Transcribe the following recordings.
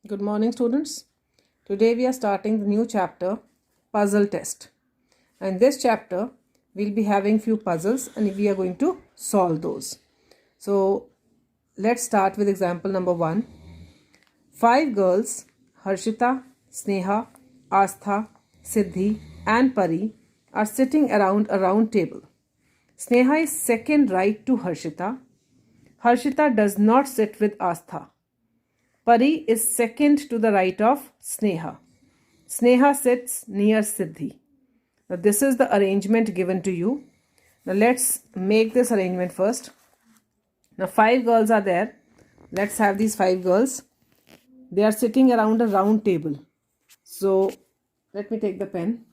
Good morning, students. Today we are starting the new chapter, puzzle test. In this chapter, we'll be having few puzzles and we are going to solve those. So let's start with example number 1. 5 girls, Harshita, Sneha, Astha, Siddhi and Pari are sitting around a round table. Sneha is second right to Harshita. Harshita does not sit with Astha. Pari is second to the right of Sneha. Sneha sits near Siddhi. Now this is the arrangement given to you. Now let's make this arrangement first. Now 5 girls are there. Let's have these 5 girls. They are sitting around a round table. So let me take the pen.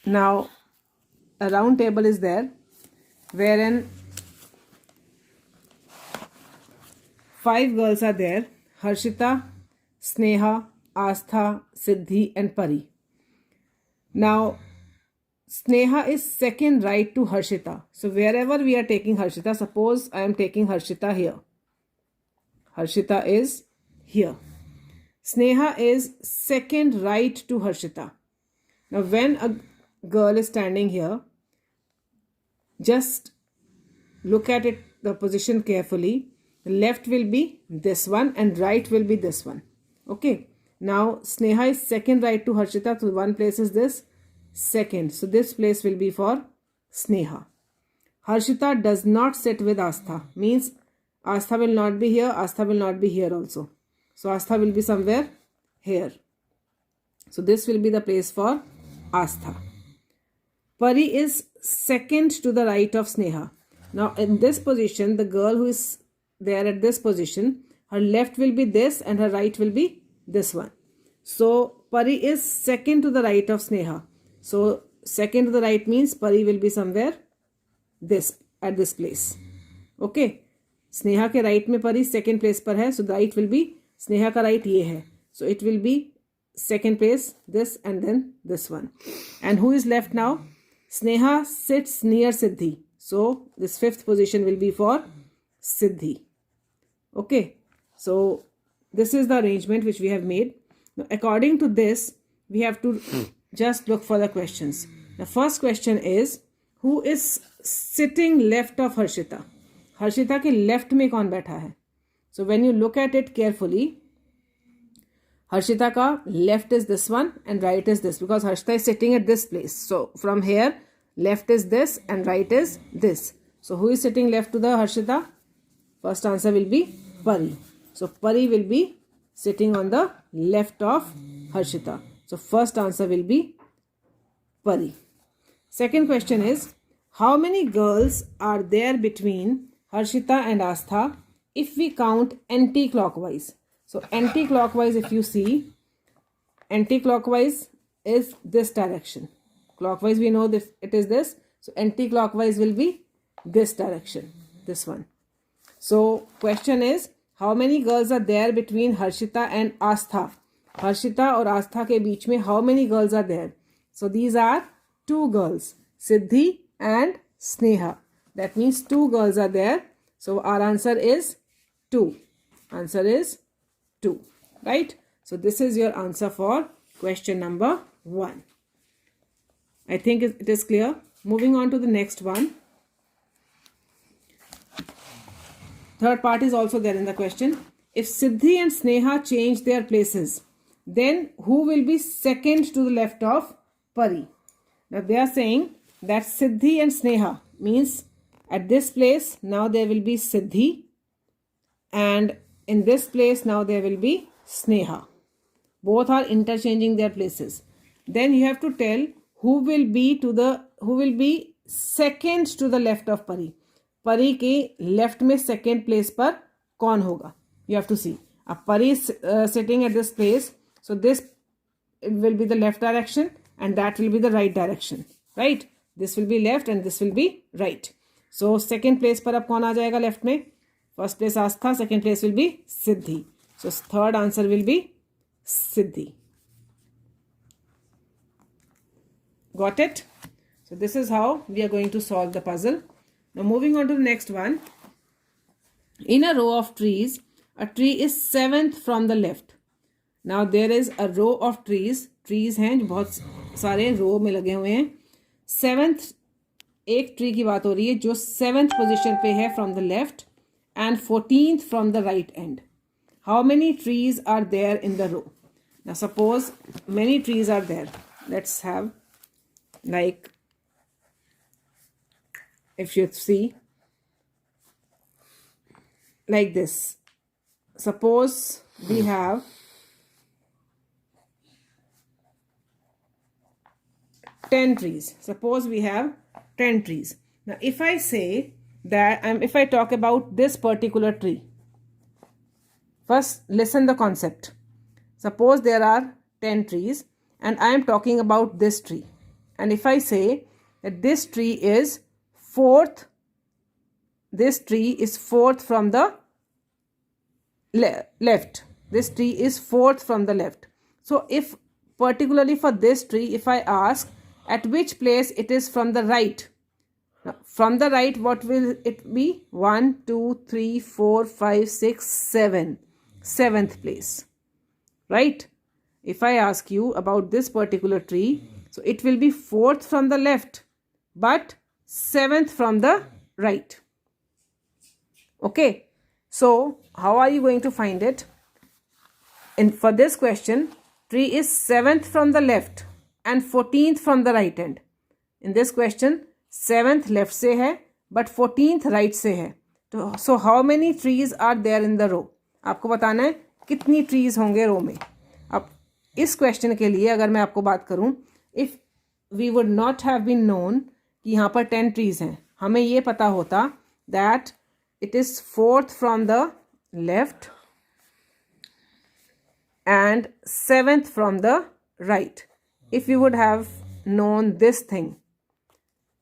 Now a round table is there wherein 5 girls are there: Harshita, Sneha, Astha, Siddhi and Pari. Now Sneha is second right to Harshita. So wherever we are taking Harshita, suppose I am taking Harshita here. Harshita is here. Sneha is second right to Harshita. Now when a girl is standing here, just look at it, the position carefully. The left will be this one and right will be this one. Okay. Now Sneha is second right to Harshita. So one place is this, second. So this place will be for Sneha. Harshita does not sit with Astha. Means Astha will not be here. Astha will not be here also. So Astha will be somewhere here. So this will be the place for Astha. Pari is second to the right of Sneha. Now in this position, the girl who is there at this position, her left will be this and her right will be this one. So Pari is second to the right of Sneha. So second to the right means Pari will be somewhere this, at this place. Okay. Sneha के right में Pari second place पर है. So the right will be, Sneha का right ये है. So it will be second place, this and then this one. And who is left now? Sneha sits near Siddhi. So this fifth position will be for Siddhi. Okay, so this is the arrangement which we have made. Now, according to this, we have to just look for the questions. The first question is, who is sitting left of Harshita? Harshita के left में कौन बैठा है? So when you look at it carefully, Harshita का left is this one and right is this, because Harshita is sitting at this place. So from here, left is this and right is this. So who is sitting left to the Harshita? First answer will be Pari. So Pari will be sitting on the left of Harshita. So first answer will be Pari. Second question is, how many girls are there between Harshita and Astha if we count anti-clockwise? So anti-clockwise, if you see, anti-clockwise is this direction. Clockwise we know that it is this. So anti-clockwise will be this direction, this one. So question is, how many girls are there between Harshita and Astha? Harshita और Astha के बीच में how many girls are there? So these are 2 girls, Siddhi and Sneha. That means 2 girls are there. So our answer is 2. Answer is 2. Right? So this is your answer for question number 1. I think it is clear. Moving on to the next one. Third part is also there in the question. If Siddhi and Sneha change their places, then who will be second to the left of Pari? Now they are saying that Siddhi and Sneha means at this place now there will be Siddhi and in this place now there will be Sneha. Both are interchanging their places. Then you have to tell who will be second to the left of Pari. Pari के left में second place पर कौन होगा? You have to see. अब Pari is sitting at this place. So this will be the left direction and that will be the right direction. Right? This will be left and this will be right. So second place पर अब कौन आ जाएगा left में? First place Astha, second place will be Siddhi. So third answer will be Siddhi. Got it? So this is how we are going to solve the puzzle. Now moving on to the next one. In a row of trees, a tree is 7th from the left. Now there is a row of trees. Trees हैं जो बहुत सारे रो में लगे हुए हैं. 7th एक tree की बात हो रही है जो 7th पोजीशन पे है from the left and 14th from the right end. How many trees are there in the row? Now suppose many trees are there. Let's have, like, if you see like this. Suppose we have 10 trees. Suppose we have 10 trees. Now if I say that, if I talk about this particular tree, first listen the concept. Suppose there are 10 trees and I am talking about this tree. And if I say that this tree is 4th, this tree is 4th from the left. This tree is 4th from the left. So if particularly for this tree, if I ask at which place it is from the right. Now, from the right, what will it be? 1, 2, 3, 4, 5, 6, 7. 7th place. Right? If I ask you about this particular tree, so it will be 4th from the left, but 7th from the right. Okay. So, how are you going to find it? And for this question, tree is 7th from the left and 14th from the right end. In this question, 7th left से है, but 14th right से है. So, how many trees are there in the row? आपको बताना है कितनी trees होंगे रो में. अब इस question के लिए अगर मैं आपको बात करूं, if we would not have been known कि यहाँ पर 10 trees हैं, हमें ये पता होता that it is 4th from the left and 7th from the right. If you would have known this thing,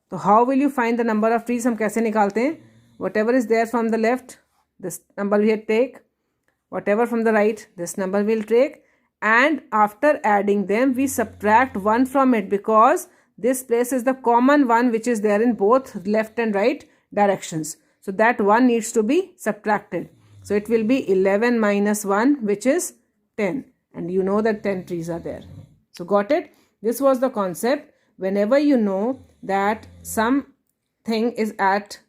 so how will you find the number of trees? हम कैसे निकालते हैं? Whatever is there from the left, this number we take. Whatever from the right, this number we'll take. And after adding them, we subtract 1 from it because this place is the common one which is there in both left and right directions. So that 1 needs to be subtracted. So it will be 11 minus 1, which is 10. And you know that 10 trees are there. So got it? This was the concept. Whenever you know that something is at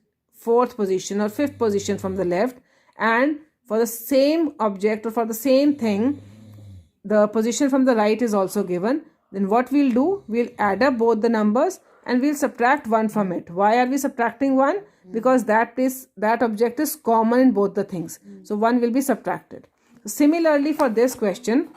4th position or 5th position from the left, and for the same object or for the same thing, the position from the right is also given, then what we'll do, we'll add up both the numbers and we'll subtract 1 from it. Why are we subtracting 1? Because that object is common in both the things. So 1 will be subtracted. Similarly, for this question,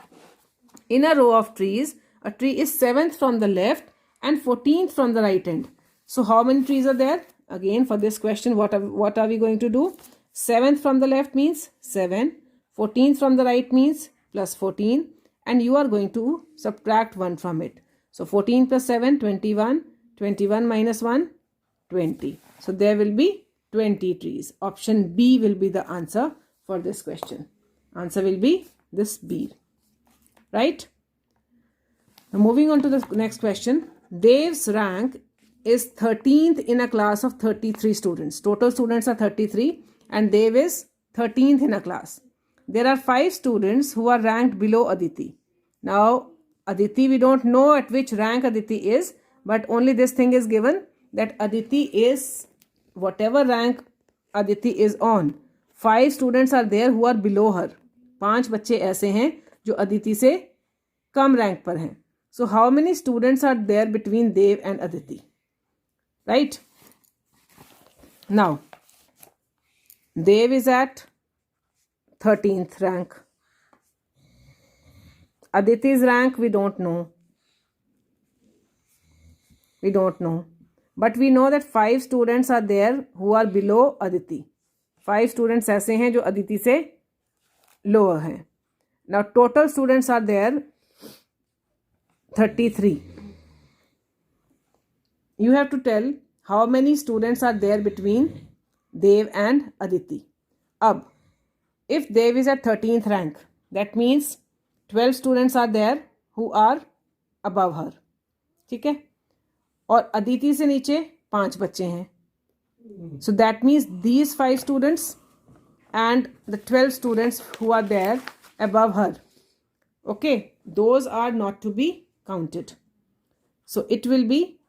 in a row of trees, a tree is 7th from the left and 14th from the right end. So how many trees are there? Again, for this question, what are we going to do? 7th from the left means 7, 14th from the right means plus 14, and you are going to subtract 1 from it. So 14 plus 7, 21, 21 minus 1, 20. So there will be 20 trees. Option B will be the answer for this question. Answer will be this B. Right? Now moving on to the next question. Dev's rank is 13th in a class of 33 students. Total students are 33 and Dev is 13th in a class. There are 5 students who are ranked below Aditi. Now Aditi, we don't know at which rank Aditi is, but only this thing is given that Aditi is whatever rank Aditi is on. 5 students are there who are below her. 5 बच्चे ऐसे हैं जो अदिति से कम rank पर हैं. So how many students are there between Dev and Aditi? Right? Now, Dev is at 13th rank. Aditi's rank we don't know. We don't know. But we know that 5 students are there who are below Aditi. 5 students ऐसे हैं जो अदिति से lower हैं. Now total students are there 33. You have to tell how many students are there between Dev and Aditi. Ab, if Dev is at 13th rank, that means 12 students are there who are above her. ठीक है? और अदिति से नीचे 5 बच्चे हैं. So that means these 5 students and the 12 students who are there above her. Okay, those are not to be counted. So it will be,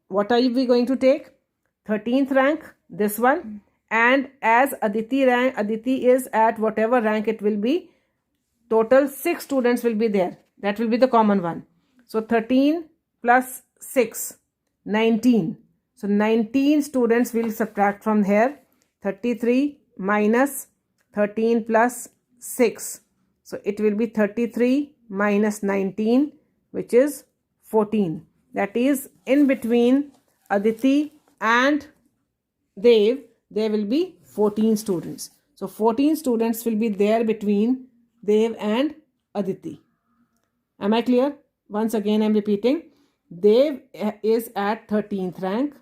what are we going to take? 13th rank, this one, and as Aditi is at whatever rank it will be, total 6 students will be there. That will be the common one. So 13 plus 6, 19. So 19 students will subtract from here. 33 minus 13 plus 6. So it will be 33 minus 19, which is 14. That is, in between Aditi and Dev, there will be 14 students. So 14 students will be there between Dev and Aditi. Am I clear? Once again I am repeating. Dev is at 13th rank.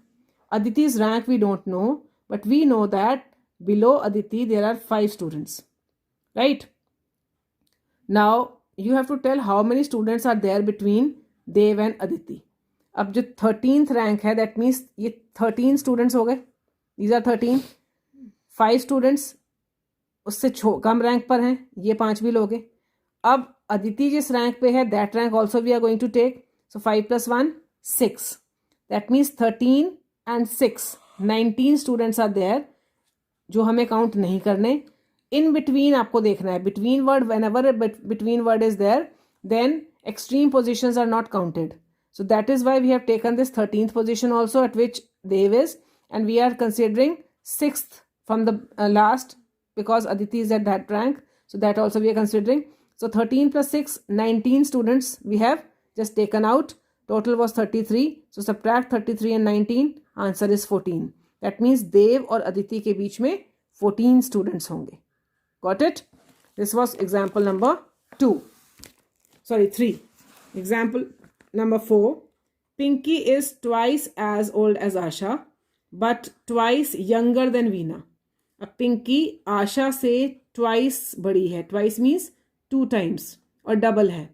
Aditi's rank we don't know, but we know that below Aditi there are 5 students. Right? Now you have to tell how many students are there between Dev and Aditi. अब जो 13th rank है, that means ये 13 students हो गए. These are 13. 5 students उससे कम rank पर हैं, ये 5 भी लोगे. अब अदिति जिस रैंक पे है, that rank also we are going to take. So 5 + 1 6. That means 13 and 6 19 students are there जो हमें काउंट नहीं करने. इन बिटवीन आपको देखना है. Between word, whenever between word is there, then extreme positions are not counted. So that is why we have taken this 13th position also at which Dev is, and we are considering 6th from the last because Aditi is at that rank. So that also we are considering. So 13 plus 6, 19 students we have just taken out. Total was 33. So subtract 33 and 19. Answer is 14. That means Dev और Aditi के बीच में 14 students होंगे. Got it? This was example number 3. Example number 4. Pinky is twice as old as Asha, but twice younger than Veena. अब Pinky आशा से twice बड़ी है. Twice means 2 times और double है.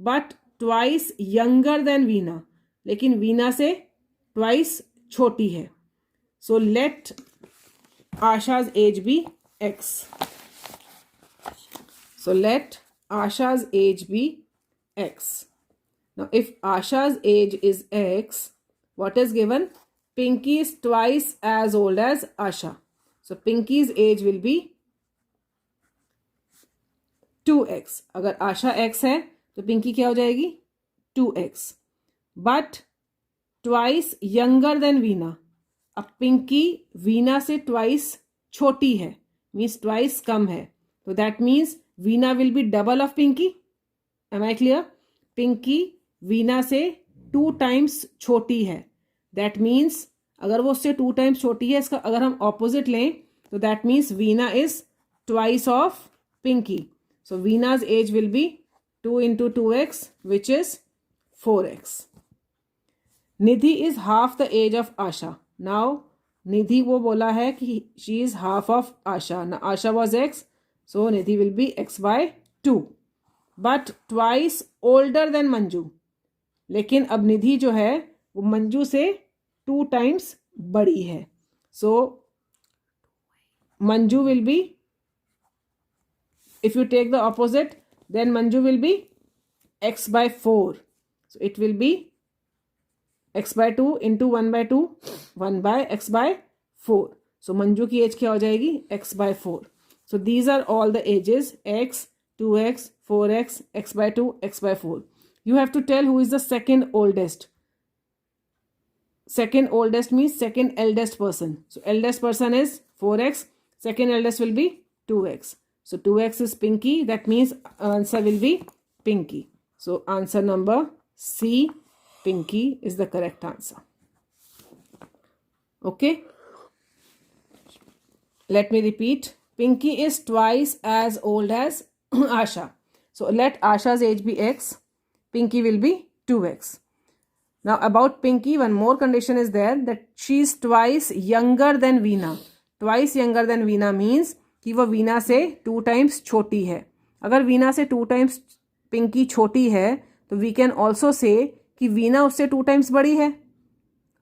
But twice younger than Veena. लेकिन Veena से twice छोटी है. So let Asha's age be X. So let Asha's age be X. Now if Asha's age is X, what is given? Pinky is twice as old as Asha. So Pinky's age will be 2x. अगर Asha X है तो Pinky क्या हो जाएगी? 2x. But twice younger than Veena. अब Pinky Veena से twice छोटी है, means twice कम है. So that means Veena will be double of Pinky. Am I clear? Pinky Veena से 2 times छोटी है. That means अगर वो उससे 2 times छोटी है, इसका अगर हम opposite लें तो that means Veena is twice of Pinky. So Veena's age will be 2 into 2x, which is 4x. Nidhi is half the age of Asha. Now Nidhi वो बोला है कि she is half of Asha. Now Asha was x, so Nidhi will be x by 2. But twice older than Manju. लेकिन अब निधि जो है वो मंजू से 2 times बड़ी है. So Manju will be, if you take the opposite, then Manju will be x by 4. So it will be x by 2 into 1 by 2, 1 by x by 4. So Manju की as क्या हो जाएगी? x by 4. So these are all the ages: x, 2x, 4x, x by 2, x by 4. You have to tell who is the second oldest. Second oldest means second eldest person. So eldest person is 4x. Second eldest will be 2x. So 2x is Pinky. That means answer will be Pinky. So answer number C, Pinky, is the correct answer. Okay. Let me repeat. Pinky is twice as old as Asha. So let Asha's age be x. Pinky will be 2x. Now about Pinky, one more condition is there, that she is twice younger than Veena. Twice younger than Veena means कि वो Veena से 2 times छोटी है. अगर Veena से 2 times Pinky छोटी है तो we can also say कि Veena उससे 2 times बड़ी है.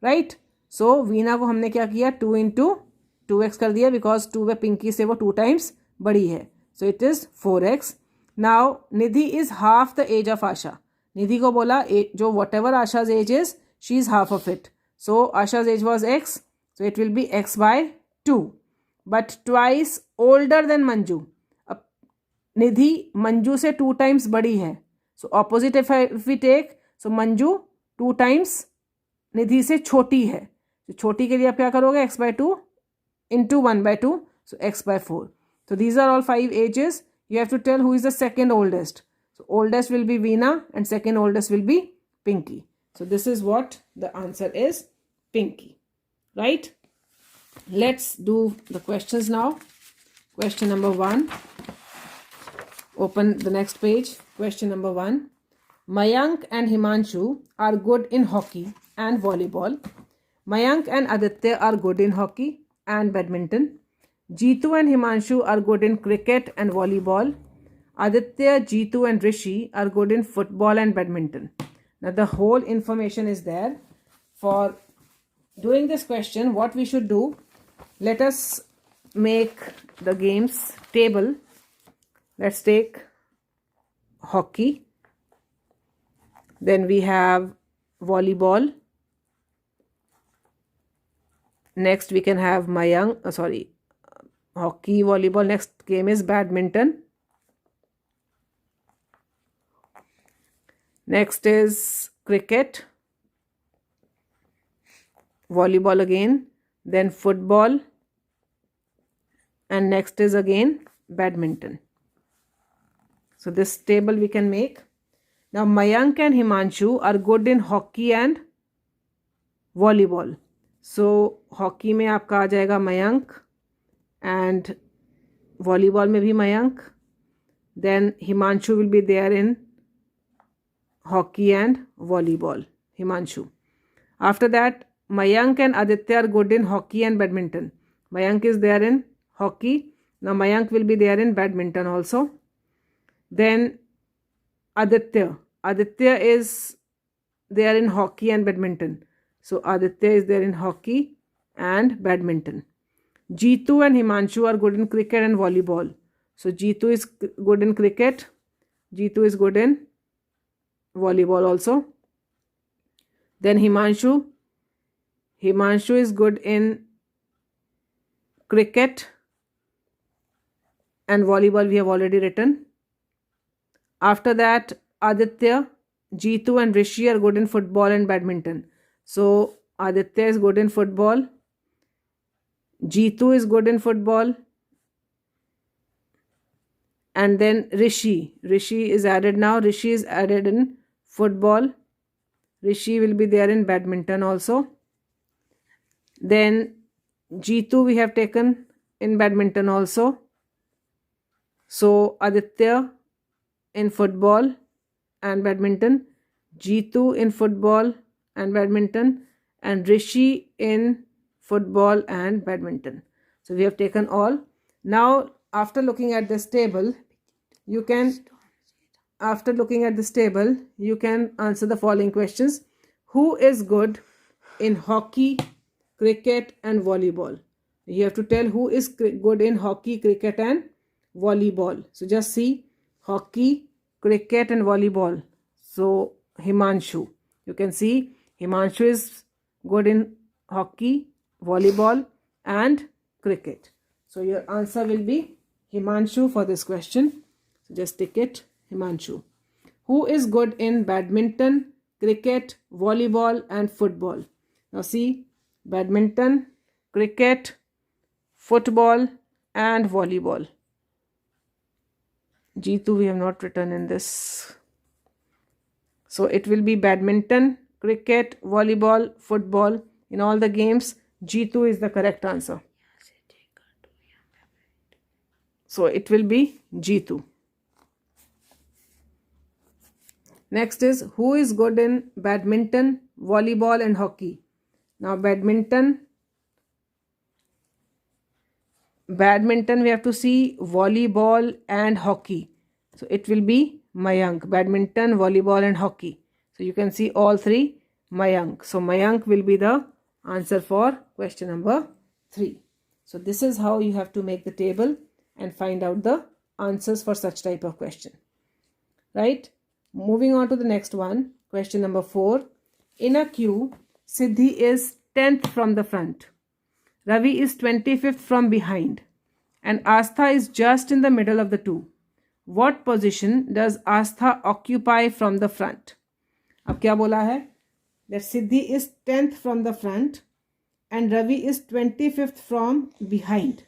Right? So Veena को हमने क्या किया? 2 into 2x कर दिया बिकॉज 2 वे पिंकी से वो 2 times बड़ी है. So it is 4x. Now Nidhi is half the age of Asha. निधि को बोला जो whatever Asha's age is, she is half of it. So Asha's age was x. So it will be x by 2. But twice older than Manju. अब निधि मंजू से 2 times बड़ी है. So opposite if we take, so Manju 2 times निधि से छोटी है. तो छोटी के लिए आप क्या करोगे? x by 2 into 1 by 2. So x by 4. So these are all 5 ages. You have to tell who is the second oldest. So oldest will be Veena and second oldest will be Pinky. So this is what the answer is, Pinky. Right? Let's do the questions now. Question number 1. Open the next page. Question number 1. Mayank and Himanshu are good in hockey and volleyball. Mayank and Aditya are good in hockey and badminton. Jeetu and Himanshu are good in cricket and volleyball. Aditya, Jeetu and Rishi are good in football and badminton. Now the whole information is there. For doing this question, what we should do, let us make the games table. Let's take hockey. Then we have volleyball. Next we can have hockey, volleyball. Next game is badminton. Next is cricket. Volleyball again. Then football. And next is again badminton. So this table we can make. Now Mayank and Himanshu are good in hockey and volleyball. So hockey में आपका आ जाएगा Mayank and volleyball में भी Mayank. Then Himanshu will be there in hockey and volleyball. Himanshu. After that, Mayank and Aditya are good in hockey and badminton. Mayank is there in hockey. Now Mayank will be there in badminton also. Then Aditya. Aditya is there in hockey and badminton. So Aditya is there in hockey and badminton. Jeetu and Himanshu are good in cricket and volleyball. So Jeetu is good in cricket. Jeetu is good in volleyball also. Then Himanshu. Himanshu is good in cricket and volleyball we have already written. After that, Aditya, Jeetu and Rishi are good in football and badminton. So Aditya is good in football. Jeetu is good in football. And then Rishi. Rishi is added now. Rishi is added in football. Rishi will be there in badminton also. Then Jeetu we have taken in badminton also. So Aditya in football and badminton. Jeetu in football and badminton. And Rishi in football and badminton. So we have taken all. Now after looking at this table, you can answer the following questions. Who is good in hockey, cricket and volleyball? You have to tell who is good in hockey, cricket and volleyball. So just see hockey, cricket and volleyball. So Himanshu. You can see Himanshu is good in hockey, volleyball and cricket. So your answer will be Himanshu for this question. So just tick it, Himanshu. Who is good in badminton, cricket, volleyball and football? Now see, badminton, cricket, football and volleyball. Jeetu we have not written in this. So it will be badminton, cricket, volleyball, football. In all the games, Jeetu is the correct answer. So it will be Jeetu. Next is who is good in badminton, volleyball and hockey? Now badminton we have to see volleyball and hockey. So it will be Mayank, badminton, volleyball and hockey. So you can see all three Mayank. So Mayank will be the answer for question number 3. So this is how you have to make the table and find out the answers for such type of question. Right? Moving on to the next one. Question number 4. In a queue, Siddhi is 10th from the front. Ravi is 25th from behind. And Astha is just in the middle of the two. What position does Astha occupy from the front? अब क्या बोला है? That Siddhi is 10th from the front and Ravi is 25th from behind.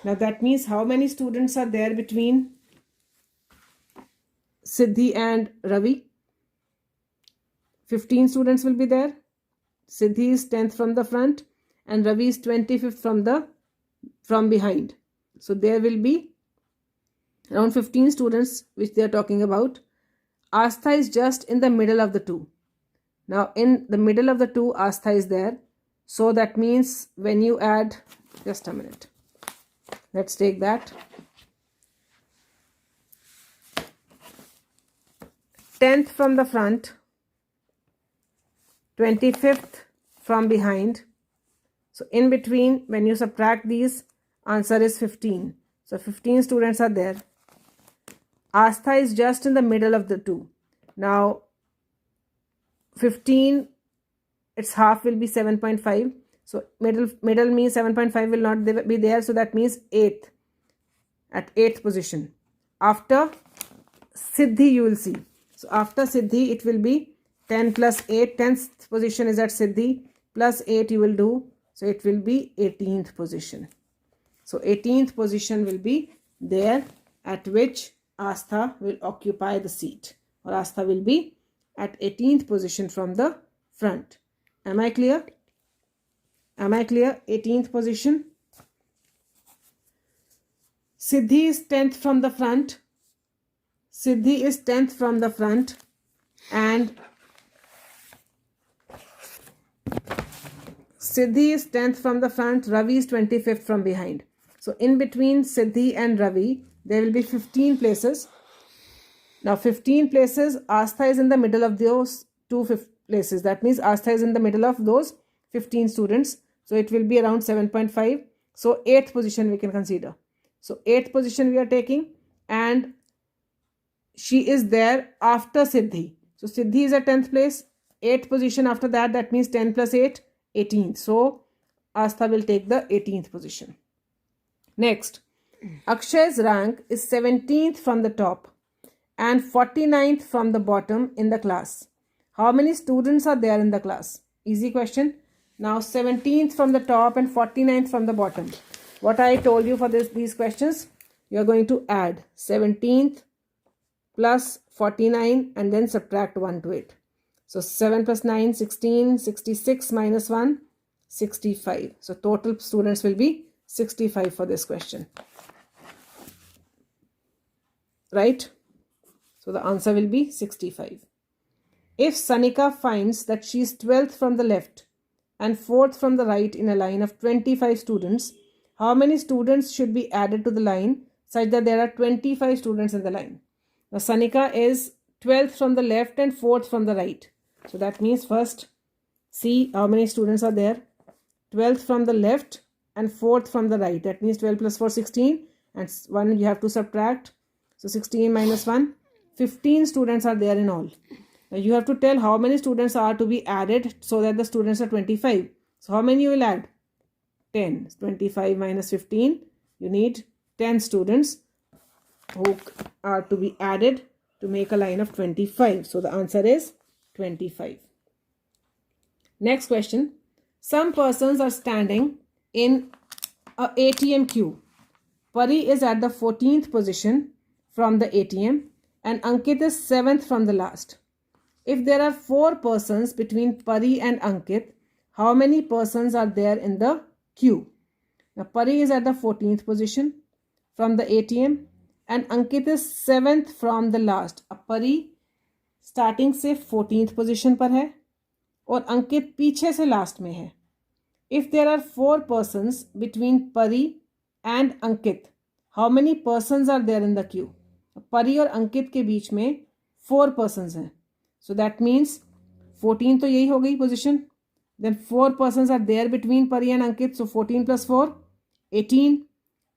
Now that means how many students are there between Siddhi and Ravi? 15 students will be there. Siddhi is 10th from the front and Ravi is 25th from behind. So there will be around 15 students which they are talking about. Astha is just in the middle of the two. Now in the middle of the two, Astha is there. So that means when you add, just a minute. Let's take that. 10th from the front, 25th from behind. So in between, when you subtract these, answer is 15. So 15 students are there. Astha is just in the middle of the two. Now 15, its half will be 7.5. So middle means 7.5 will not be there. So that means 8th, at 8th position. After Siddhi you will see. So after Siddhi it will be 10 plus 8. 10th position is at Siddhi. Plus 8 you will do. So it will be 18th position. So 18th position will be there at which Astha will occupy the seat. Or Astha will be at 18th position from the front. Am I clear? Am I clear? 18th position. Siddhi is 10th from the front. Siddhi is 10th from the front. And Siddhi is 10th from the front. Ravi is 25th from behind. So in between Siddhi and Ravi, there will be 15 places. Now 15 places, Astha is in the middle of those two places. That means Astha is in the middle of those 15 students. So it will be around 7.5. So 8th position we can consider. So 8th position we are taking and she is there after Siddhi. So Siddhi is at 10th place. 8th position after that, that means 10 plus 8, 18th. So Astha will take the 18th position. Next, Akshay's rank is 17th from the top and 49th from the bottom in the class. How many students are there in the class? Easy question. Now 17th from the top and 49th from the bottom. What I told you for these questions, you are going to add 17th plus 49 and then subtract 1 to it. So 7 plus 9, 16, 66 minus 1, 65. So total students will be 65 for this question. Right? So the answer will be 65. If Sanika finds that she is 12th from the left and 4th from the right in a line of 25 students, how many students should be added to the line such that there are 25 students in the line? Now Sanika is 12th from the left and 4th from the right. So that means first see how many students are there. 12th from the left and 4th from the right. That means 12 plus 4, 16 and 1 you have to subtract. So 16 minus 1, 15 students are there in all. Now you have to tell how many students are to be added so that the students are 25. So how many you will add? 10. 25 minus 15, you need 10 students who are to be added to make a line of 25. So the answer is 25. Next question. Some persons are standing in a ATM queue. Pari is at the 14th position from the ATM and Ankit is 7th from the last. If there are 4 persons between Pari and Ankit, how many persons are there in the queue? Now Pari is at the 14th position from the ATM and Ankit is 7th from the last. अब Pari starting से 14th position पर है और Ankit पीछे से last में है. If there are 4 persons between Pari and Ankit, how many persons are there in the queue? Pari और Ankit के बीच में 4 persons हैं. So that means 14 तो यही हो गई position. Then 4 persons are there between Pari and Ankit. So 14 plus 4, 18,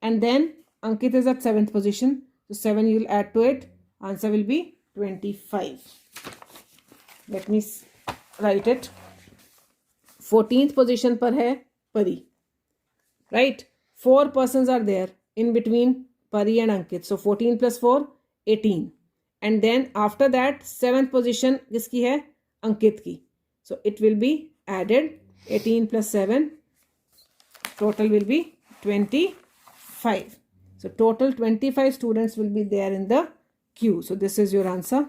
and then Ankit is at 7th position, so 7 you will add to it, answer will be 25. Let me write it. 14th position पर है Pari, right? 4 persons are there in between Pari and Ankit, so 14 plus 4, 18, and then after that 7th position किसकी है? Ankit की, so it will be added. 18 plus 7, total will be 25. So total 25 students will be there in the queue. So this is your answer,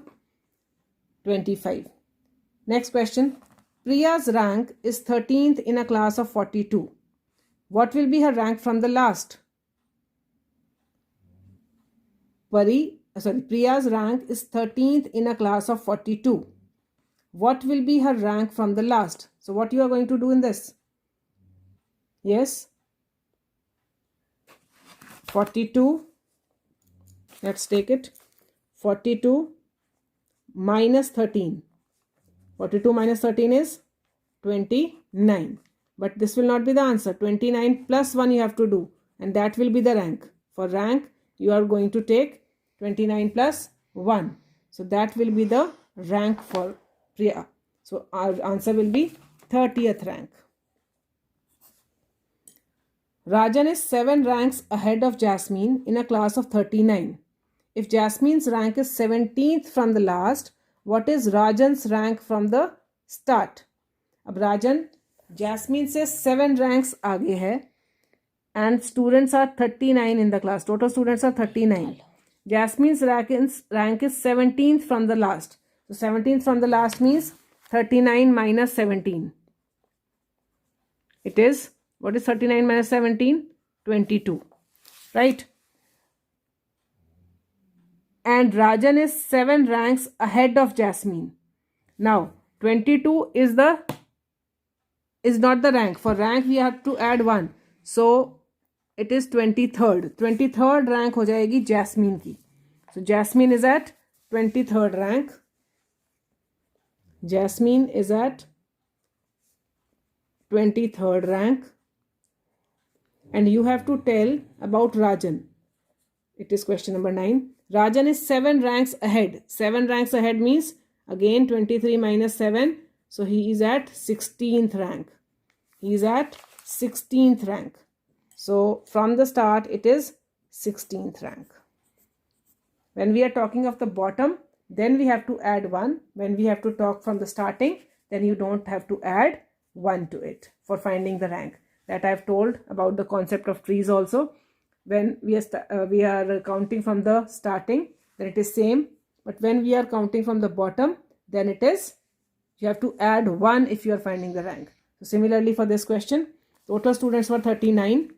25. Next question. Priya's rank is 13th in a class of 42. What will be her rank from the last? Priya's rank is 13th in a class of 42. What will be her rank from the last? So what you are going to do in this? Yes. 42. Let's take it. 42 minus 13. 42 minus 13 is 29. But this will not be the answer. 29 plus 1 you have to do. And that will be the rank. For rank, you are going to take 29 plus 1. So that will be the rank for Priya. So our answer will be 30th rank. Rajan is 7 ranks ahead of Jasmine in a class of 39. If Jasmine's rank is 17th from the last, what is Rajan's rank from the start? अब Rajan, Jasmine से 7 ranks आगे है and students are 39 in the class. Total students are 39. Jasmine's rank is 17th from the last. So 17th from the last means 39 minus 17. It is, what is 39 minus 17? 22. Right? And Rajan is 7 ranks ahead of Jasmine. Now 22 is not the rank. For rank we have to add 1. So it is 23rd. 23rd rank हो जाएगी Jasmine की. So Jasmine is at 23rd rank. Jasmine is at 23rd rank. And you have to tell about Rajan. It is question number 9. Rajan is 7 ranks ahead. 7 ranks ahead means again 23 minus 7. So he is at 16th rank. He is at 16th rank. So from the start it is 16th rank. When we are talking of the bottom, then we have to add 1. When we have to talk from the starting, then you don't have to add 1 to it for finding the rank. That I have told about the concept of trees also. When we are counting from the starting, then it is same. But when we are counting from the bottom, then it is, you have to add 1 if you are finding the rank. So similarly for this question, total students were 39.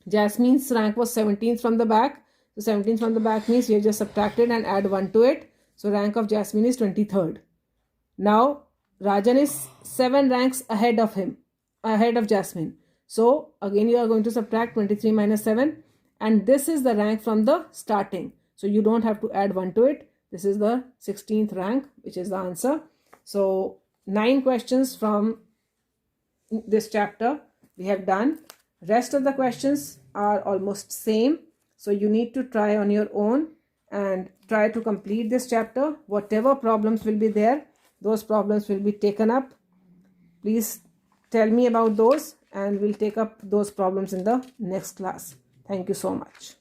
Jasmine's rank was 17th from the back. So 17th from the back means we have just subtracted and add 1 to it. So rank of Jasmine is 23rd. Now Rajan is 7 ranks ahead of Jasmine. So again you are going to subtract 23 minus 7, and this is the rank from the starting. So you don't have to add 1 to it. This is the 16th rank, which is the answer. So 9 questions from this chapter we have done. Rest of the questions are almost same. So you need to try on your own and try to complete this chapter. Whatever problems will be there, those problems will be taken up. Please tell me about those and we'll take up those problems in the next class. Thank you so much.